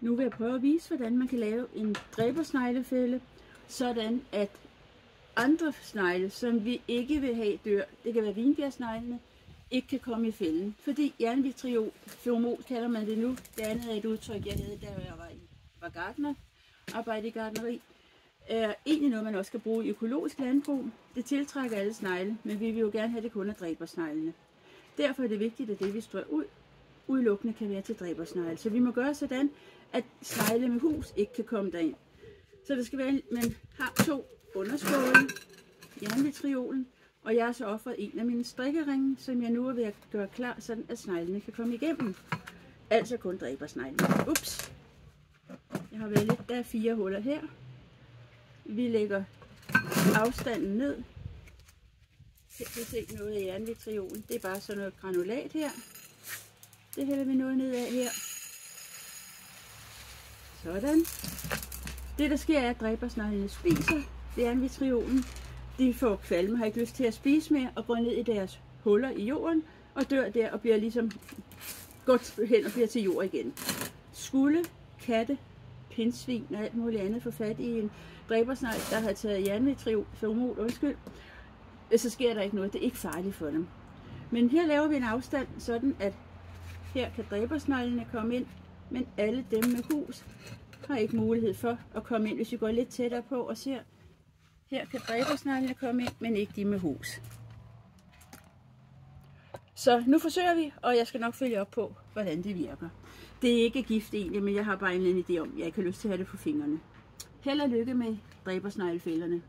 Nu vil jeg prøve at vise, hvordan man kan lave en dræbersneglefælde, sådan at andre snegle, som vi ikke vil have dør, det kan være vinbjergsneglene, ikke kan komme i fælden. Fordi jernvitriol kalder man det nu. Det andet er et udtryk, jeg havde, da jeg var gartner, arbejde i gartneri. Er egentlig noget, man også kan bruge i økologisk landbrug. Det tiltrækker alle snegle, men vi vil jo gerne have det kun af dræbersneglene. Derfor er det vigtigt, at det vi strør ud, udelukkende kan være til dræbersnegle. Så vi må gøre sådan, at snegle med hus ikke kan komme derind. Så det skal være, at man har 2 underskåle, jernvitriolen, og jeg har så offret en af mine strikkeringe, som jeg nu er ved at gøre klar, sådan at sneglene kan komme igennem. Altså kun dræbersneglene. Ups! Jeg har valgt, der er 4 huller her. Vi lægger afstanden ned. Her kan I se noget af jernvitriolen. Det er bare sådan noget granulat her. Det hælder vi noget ned af her. Sådan. Det der sker er, at dræbersneglene spiser jernvitriolen. De får kvalme, har ikke lyst til at spise mere og går ned i deres huller i jorden og dør der og bliver ligesom godt hen og bliver til jord igen. Skulle katte, pindsvin og alt muligt andet få fat i en dræbersnegl, der har taget jernvitriol, så sker der ikke noget. Det er ikke farligt for dem. Men her laver vi en afstand, sådan at her kan dræbersneglene komme ind, men alle dem med hus har ikke mulighed for at komme ind. Hvis vi går lidt tættere på og ser, her kan dræbersneglene komme ind, men ikke de med hus. Så nu forsøger vi, og jeg skal nok følge op på, hvordan det virker. Det er ikke gift egentlig, men jeg har bare en idé om, at jeg ikke har lyst til at have det på fingrene. Held og lykke med dræbersneglefælderne.